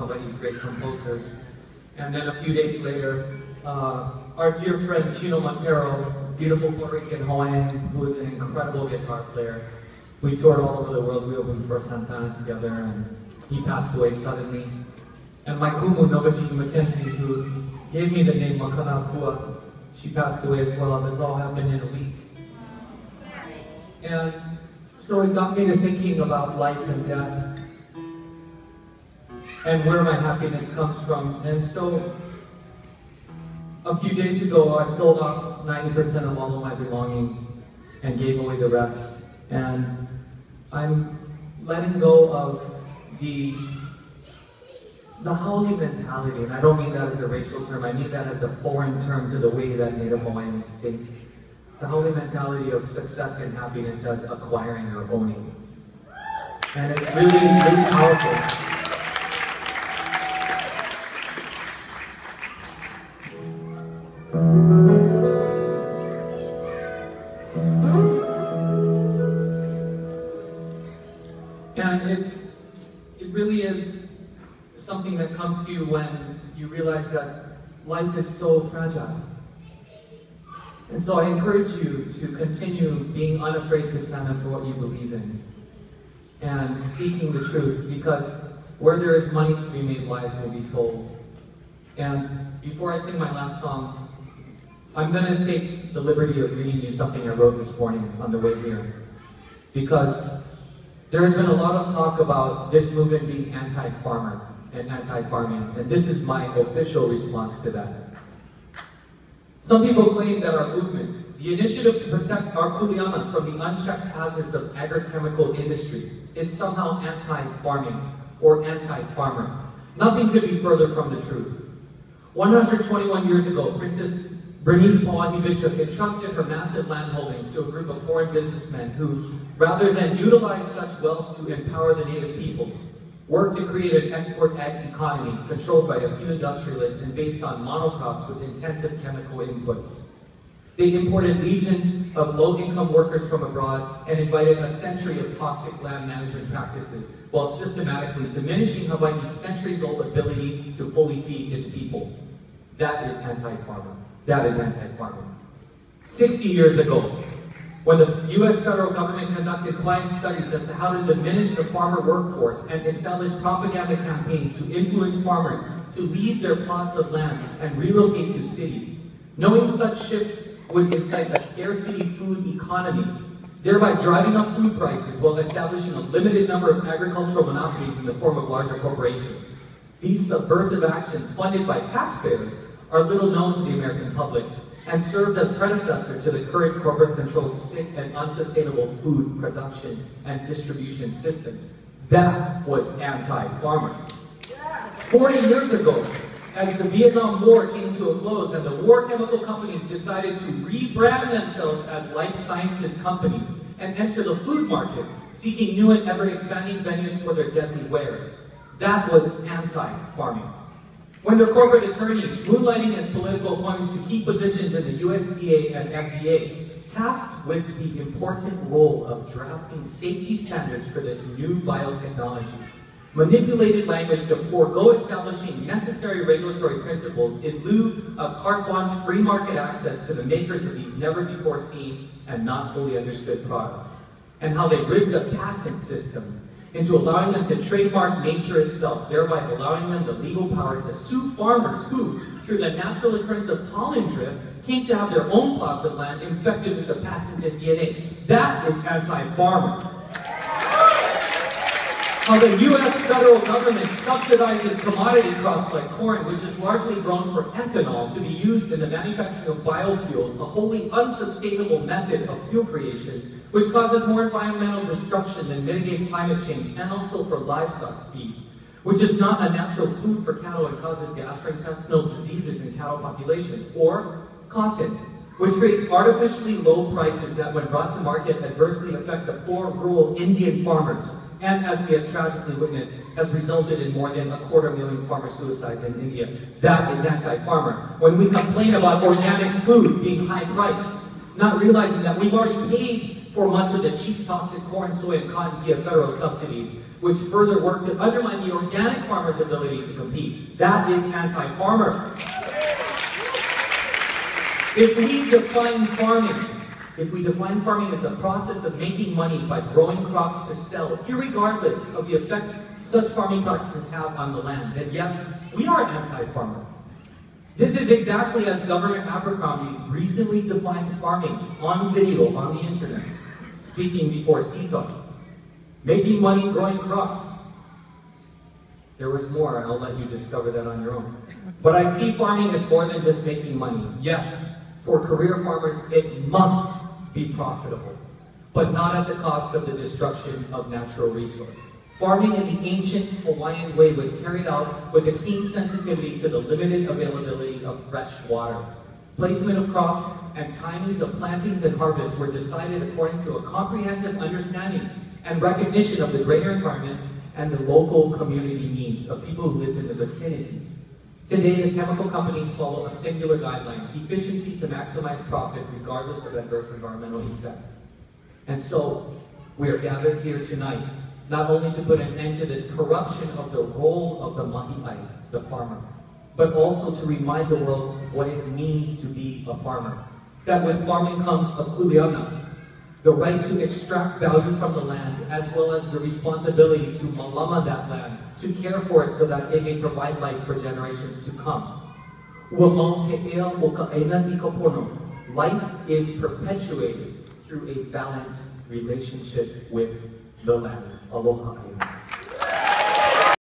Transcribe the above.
Hawaii's great composers. And then a few days later, our dear friend Chino Montero, beautiful Puerto Rican Hawaiian, who is an incredible guitar player. We toured all over the world. We opened for Santana together, and he passed away suddenly. And my kumu, Novaji Mackenzie, who gave me the name Makana, she passed away as well. This all happened in a week. And so it got me to thinking about life and death and where my happiness comes from. And so a few days ago, I sold off 90% of all of my belongings and gave away the rest. And I'm letting go of the haole mentality, and I don't mean that as a racial term, I mean that as a foreign term to the way that Native Hawaiians think. The haole mentality of success and happiness as acquiring or owning. And it's really, really powerful. And it really is something that comes to you when you realize that life is so fragile. And so I encourage you to continue being unafraid to stand up for what you believe in and seeking the truth, because where there is money to be made, lies will be told. And before I sing my last song, I'm going to take the liberty of reading you something I wrote this morning on the way here, because there has been a lot of talk about this movement being anti-farmer and anti-farming, and this is my official response to that. Some people claim that our movement, the initiative to protect our kuleana from the unchecked hazards of agrochemical industry, is somehow anti-farming or anti-farmer. Nothing could be further from the truth. 121 years ago, Princess Bernice Kaua'i Bishop entrusted her massive land holdings to a group of foreign businessmen who, rather than utilize such wealth to empower the native peoples, worked to create an export ag economy controlled by a few industrialists and based on monocrops with intensive chemical inputs. They imported legions of low-income workers from abroad and invited a century of toxic land management practices while systematically diminishing Hawaii's centuries-old ability to fully feed its people. That is anti-farmer. That is anti-farmer. 60 years ago, when the U.S. federal government conducted quiet studies as to how to diminish the farmer workforce and establish propaganda campaigns to influence farmers to leave their plots of land and relocate to cities, knowing such shifts would incite a scarcity food economy, thereby driving up food prices while establishing a limited number of agricultural monopolies in the form of larger corporations. These subversive actions, funded by taxpayers, are little known to the American public and served as predecessor to the current corporate-controlled sick and unsustainable food production and distribution systems. That was anti-farmer. 40 years ago, as the Vietnam War came to a close and the war chemical companies decided to rebrand themselves as life sciences companies and enter the food markets, seeking new and ever-expanding venues for their deadly wares. That was anti-farming. When their corporate attorneys, moonlighting as political appointments to key positions in the USDA and FDA, tasked with the important role of drafting safety standards for this new biotechnology, manipulated language to forego establishing necessary regulatory principles in lieu of carte blanche free market access to the makers of these never-before-seen and not fully understood products, and how they rigged the patent system into allowing them to trademark nature itself, thereby allowing them the legal power to sue farmers who, through the natural occurrence of pollen drift, came to have their own plots of land infected with the patented DNA. That is anti-farmer. How the U.S. federal government subsidizes commodity crops like corn, which is largely grown for ethanol to be used in the manufacturing of biofuels, a wholly unsustainable method of fuel creation, which causes more environmental destruction than mitigates climate change, and also for livestock feed, which is not a natural food for cattle and causes gastrointestinal diseases in cattle populations, or cotton, which creates artificially low prices that, when brought to market, adversely affect the poor rural Indian farmers, and, as we have tragically witnessed, has resulted in more than 250,000 farmer suicides in India. That is anti-farmer. When we complain about organic food being high-priced, not realizing that we've already paid for much of the cheap toxic corn, soy, and cotton via federal subsidies, which further work to undermine the organic farmer's ability to compete. That is anti-farmer. If we define farming as the process of making money by growing crops to sell, irregardless of the effects such farming practices have on the land, then yes, we are anti-farmer. This is exactly as Governor Abercrombie recently defined farming on video on the internet, speaking before CETA. Making money growing crops. There was more, and I'll let you discover that on your own. But I see farming as more than just making money. Yes, for career farmers, it must be profitable, but not at the cost of the destruction of natural resources. Farming in the ancient Hawaiian way was carried out with a keen sensitivity to the limited availability of fresh water. Placement of crops and timings of plantings and harvests were decided according to a comprehensive understanding and recognition of the greater environment and the local community needs of people who lived in the vicinities. Today, the chemical companies follow a singular guideline: efficiency to maximize profit regardless of adverse environmental effect. And so, we are gathered here tonight not only to put an end to this corruption of the role of the mahi'ai, the farmer, but also to remind the world what it means to be a farmer. That with farming comes a kuleana, the right to extract value from the land, as well as the responsibility to malama that land, to care for it so that it may provide life for generations to come. Life is perpetuated through a balanced relationship with the land. Aloha.